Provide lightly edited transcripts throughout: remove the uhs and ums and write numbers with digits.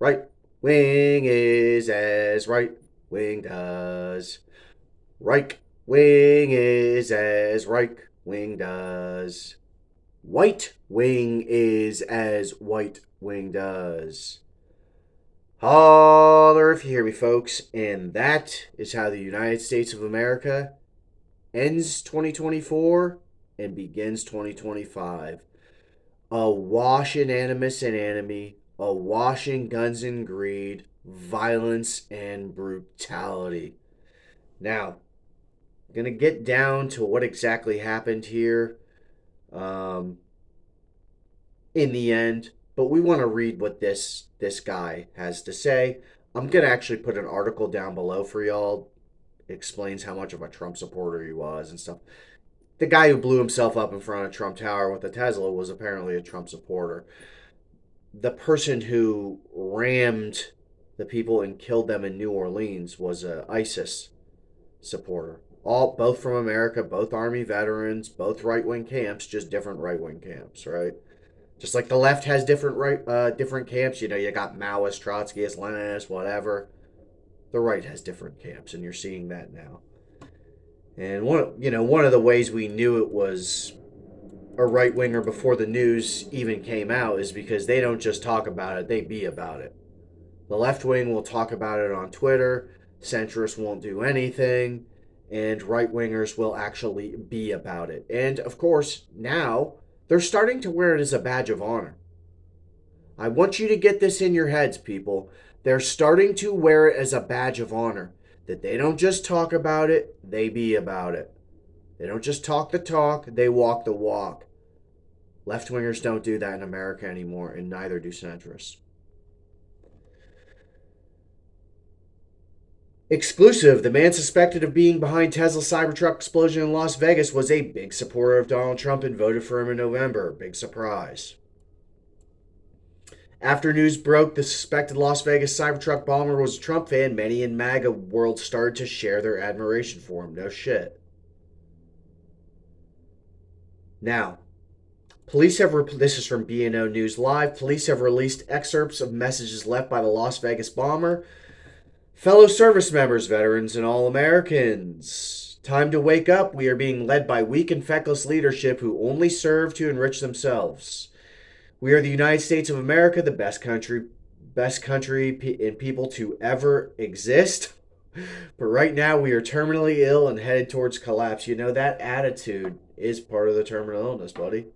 Right wing is as right wing does. Right wing is as right wing does. White wing is as white wing does. Holler if you hear me, folks. And that is how the United States of America ends 2024 and begins 2025. Awash in animus and enemy, awash in guns and greed, violence and brutality. Now, I'm going to get down to what exactly happened here um, in the end, but we want to read what this guy has to say. I'm going to actually put an article down below for y'all. It explains how much of a Trump supporter he was and stuff. The guy who blew himself up in front of Trump Tower with a Tesla was apparently a Trump supporter. The person who rammed the people and killed them in New Orleans was a ISIS supporter. All both from America, both Army veterans, both right wing camps, just different right wing camps, right? Just like the left has different camps. You know, you got Maoist, Trotskyist, Leninist, whatever. The right has different camps, and you're seeing that now. And one of the ways we knew it was a right winger before the news even came out is because they don't just talk about it, they be about it. The left wing will talk about it on Twitter, centrists won't do anything, and right wingers will actually be about it. And of course, now they're starting to wear it as a badge of honor. I want you to get this in your heads, people. They're starting to wear it as a badge of honor. That they don't just talk about it, they be about it. They don't just talk the talk, they walk the walk. Left wingers don't do that in America anymore, and neither do centrists. Exclusive, the man suspected of being behind Tesla's Cybertruck explosion in Las Vegas was a big supporter of Donald Trump and voted for him in November. Big surprise. After news broke the suspected Las Vegas Cybertruck bomber was a Trump fan, many in MAGA world started to share their admiration for him. No shit. Now, this is from BNO News Live. Police have released excerpts of messages left by the Las Vegas bomber. Fellow service members, veterans, and all Americans. Time to wake up. We are being led by weak and feckless leadership who only serve to enrich themselves. We are the United States of America, the best country and people to ever exist. But right now we are terminally ill and headed towards collapse. You know, that attitude is part of the terminal illness, buddy.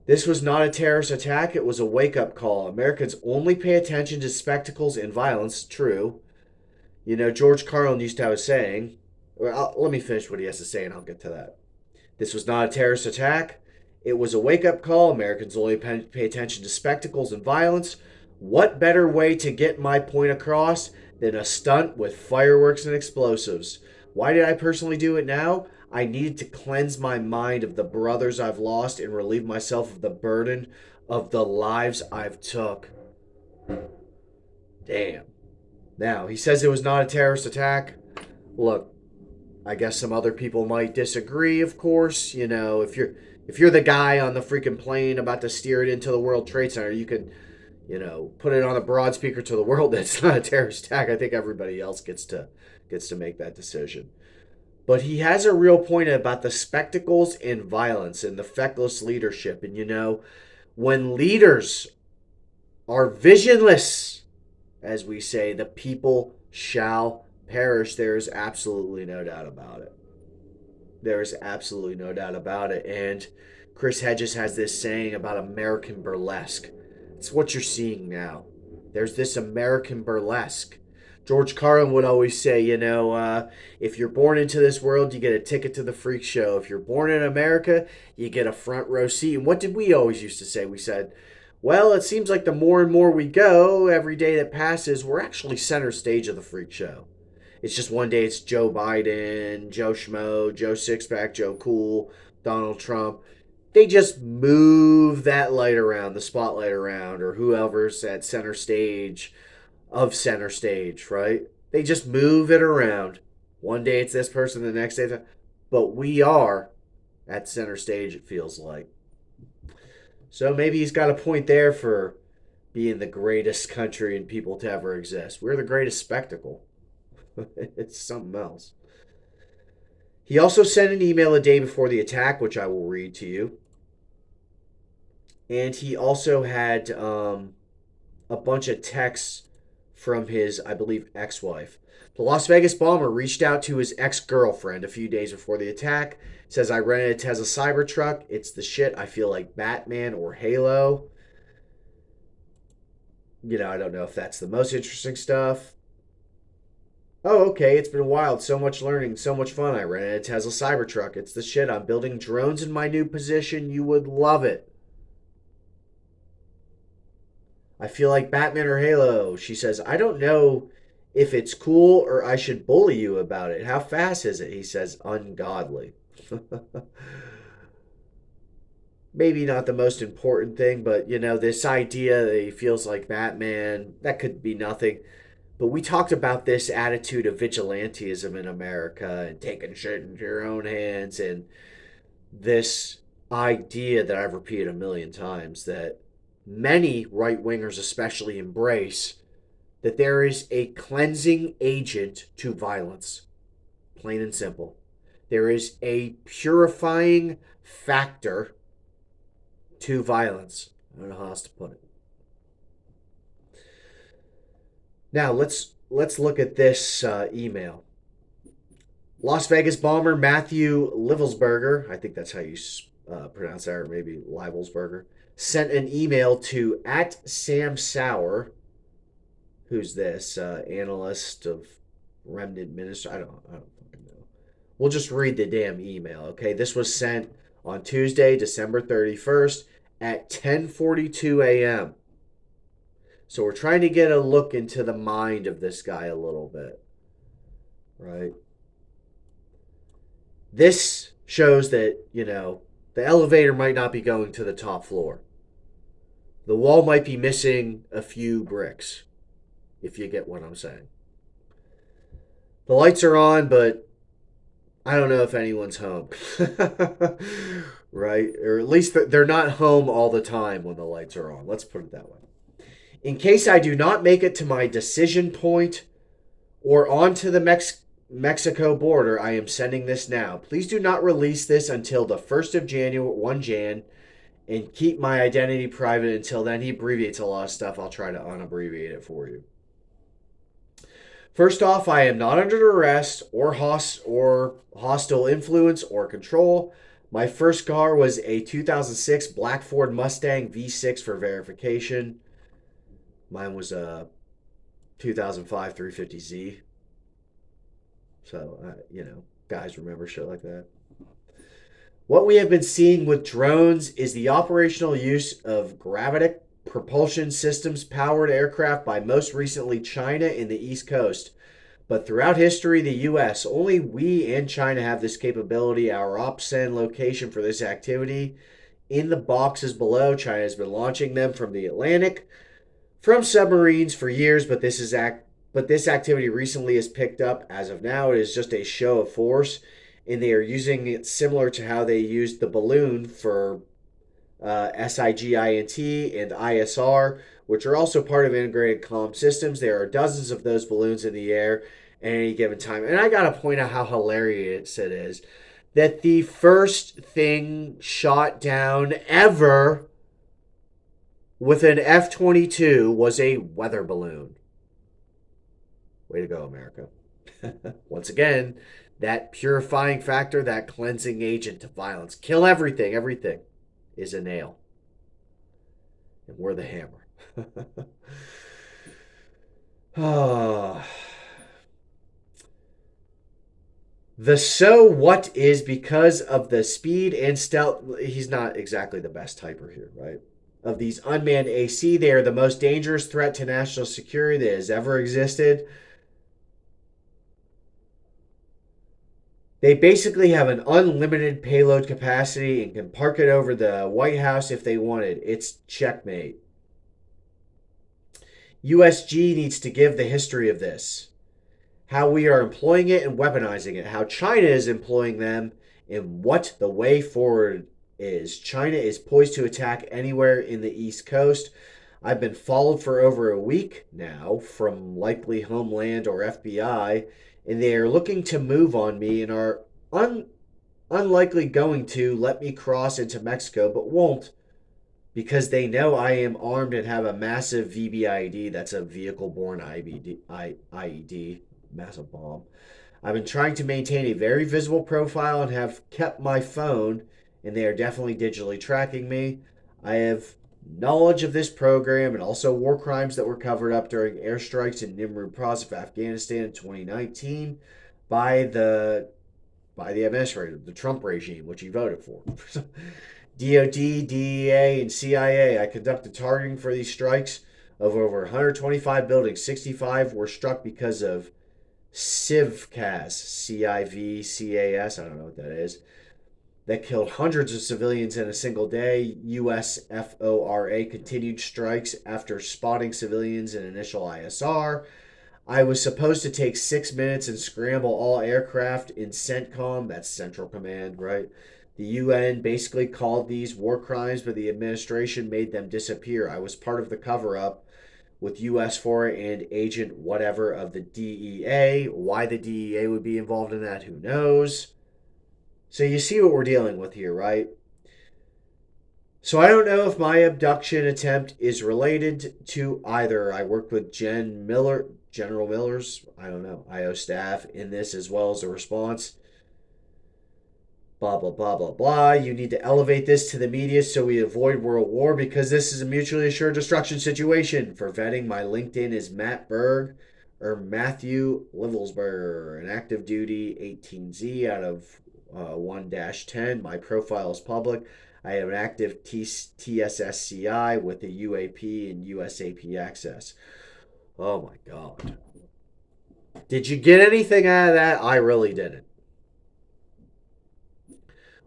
This was not a terrorist attack, it was a wake up call. Americans only pay attention to spectacles and violence. True. You know, George Carlin used to have a saying. Let me finish what he has to say and I'll get to that. This was not a terrorist attack. It was a wake up call. Americans only pay attention to spectacles and violence. What better way to get my point across than a stunt with fireworks and explosives? Why did I personally do it now? I needed to cleanse my mind of the brothers I've lost and relieve myself of the burden of the lives I've took. Damn. Now, he says it was not a terrorist attack. Look, I guess some other people might disagree, of course. You know, if you're the guy on the freaking plane about to steer it into the World Trade Center, you can, put it on a broad speaker to the world that it's not a terrorist attack. I think everybody else gets to make that decision. But he has a real point about the spectacles and violence and the feckless leadership. And when leaders are visionless, as we say, the people shall perish. There is absolutely no doubt about it. There is absolutely no doubt about it. And Chris Hedges has this saying about American burlesque. It's what you're seeing now. There's this American burlesque. George Carlin would always say, if you're born into this world, you get a ticket to the freak show. If you're born in America, you get a front row seat. And what did we always used to say? We said, well, it seems like the more and more we go, every day that passes, we're actually center stage of the freak show. It's just one day it's Joe Biden, Joe Schmo, Joe Sixpack, Joe Cool, Donald Trump. They just move that light around, the spotlight around, or whoever's at center stage of center stage, right? They just move it around. One day it's this person, the next day, but we are at center stage, it feels like. So maybe he's got a point there for being the greatest country and people to ever exist. We're the greatest spectacle. It's something else. He also sent an email a day before the attack, which I will read to you. And he also had a bunch of texts from his, I believe, ex wife. The Las Vegas bomber reached out to his ex girlfriend a few days before the attack. Says, I rented a Tesla Cybertruck. It's the shit. I feel like Batman or Halo. You know, I don't know if that's the most interesting stuff. Oh, okay. It's been wild. So much learning, so much fun. I rented a Tesla Cybertruck. It's the shit. I'm building drones in my new position. You would love it. I feel like Batman or Halo. She says, I don't know if it's cool or I should bully you about it. How fast is it? He says, ungodly. Maybe not the most important thing, but you know, this idea that he feels like Batman, that could be nothing. But we talked about this attitude of vigilantism in America and taking shit into your own hands, and this idea that I've repeated a million times that many right wingers especially embrace, that there is a cleansing agent to violence. Plain and simple. There is a purifying factor to violence. I don't know how else to put it. Now let's look at this email. Las Vegas bomber Matthew Livelsberger, I think that's how you pronounce that, or maybe Livelsberger, sent an email to at Sam Sauer. Who's this analyst of remnant minister? I don't fucking know. We'll just read the damn email, okay? This was sent on Tuesday, December 31st at 10:42 a.m. So we're trying to get a look into the mind of this guy a little bit, right? This shows that, you know, the elevator might not be going to the top floor. The wall might be missing a few bricks, if you get what I'm saying. The lights are on, but I don't know if anyone's home. Right? Or at least they're not home all the time when the lights are on. Let's put it that way. In case I do not make it to my decision point or onto the Mexico border, I am sending this now. Please do not release this until the 1st of January, 1 Jan, and keep my identity private until then. He abbreviates a lot of stuff. I'll try to unabbreviate it for you. First off, I am not under arrest or hostile influence or control. My first car was a 2006 black Ford Mustang V6 for verification. Mine was a 2005 350Z. So, you know, guys remember shit like that. What we have been seeing with drones is the operational use of gravitic propulsion systems powered aircraft by most recently China in the East Coast. But throughout history, the U.S., only we and China have this capability. Our OPSEN location for this activity in the boxes below. China has been launching them from the Atlantic, from submarines for years, but this activity recently has picked up. As of now, it is just a show of force, and they are using it similar to how they used the balloon for SIGINT and ISR, which are also part of integrated comm systems. There are dozens of those balloons in the air at any given time. And I got to point out how hilarious it is that the first thing shot down ever with an F-22 was a weather balloon. Way to go, America. Once again, that purifying factor, that cleansing agent to violence. Kill everything. Everything is a nail. And we're the hammer. The so what is because of the speed and stealth. He's not exactly the best typer here, right? Of these unmanned AC, they are the most dangerous threat to national security that has ever existed. They basically have an unlimited payload capacity and can park it over the White House if they wanted. It's checkmate. USG needs to give the history of this, how we are employing it and weaponizing it, how China is employing them, and what the way forward is. China is poised to attack anywhere in the East Coast. I've been followed for over a week now from likely Homeland or FBI, and they are looking to move on me and are unlikely going to let me cross into Mexico, but won't because they know I am armed and have a massive VBIED. That's a vehicle borne IED, massive bomb. I've been trying to maintain a very visible profile and have kept my phone, and they are definitely digitally tracking me. I have knowledge of this program and also war crimes that were covered up during airstrikes in Nimrud Province of Afghanistan in 2019 by the administrator, the Trump regime, which he voted for. DOD, DEA, and CIA. I conducted targeting for these strikes of over 125 buildings. 65 were struck because of CIVCAS, CIVCAS, I don't know what that is, that killed hundreds of civilians in a single day. USFORA continued strikes after spotting civilians in initial ISR. I was supposed to take 6 minutes and scramble all aircraft in CENTCOM, that's Central Command, right? The UN basically called these war crimes, but the administration made them disappear. I was part of the cover up with US 4 and agent whatever of the DEA. Why the DEA would be involved in that, who knows? So you see what we're dealing with here, right? So I don't know if my abduction attempt is related to either. I worked with General Miller's, I don't know, IO staff in this as well as a response. Blah, blah, blah, blah, blah. You need to elevate this to the media so we avoid world war because this is a mutually assured destruction situation. For vetting, my LinkedIn is Matt Berg or Matthew Livelsberger, an active duty 18Z out of 1-10. My profile is public. I have an active TSSCI with a UAP and USAP access. Oh my God. Did you get anything out of that? I really didn't.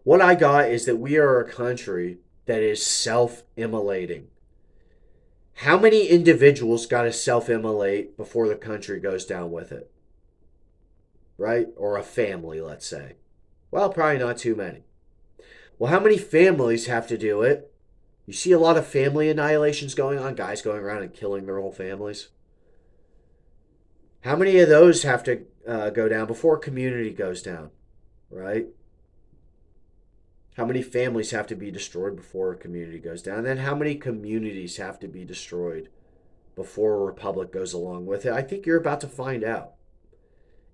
What I got is that we are a country that is self-immolating. How many individuals got to self-immolate before the country goes down with it? Right? Or a family, let's say. Well, probably not too many. Well, how many families have to do it? You see a lot of family annihilations going on, guys going around and killing their whole families. How many of those have to go down before a community goes down, right? How many families have to be destroyed before a community goes down? And then how many communities have to be destroyed before a republic goes along with it? I think you're about to find out.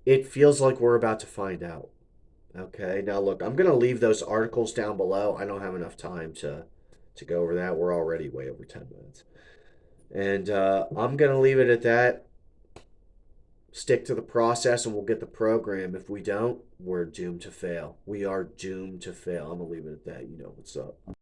It feels like we're about to find out. Okay, now look, I'm going to leave those articles down below. I don't have enough time to go over that. We're already way over 10 minutes. And I'm going to leave it at that. Stick to the process and we'll get the program. If we don't, we're doomed to fail. We are doomed to fail. I'm going to leave it at that. You know what's up.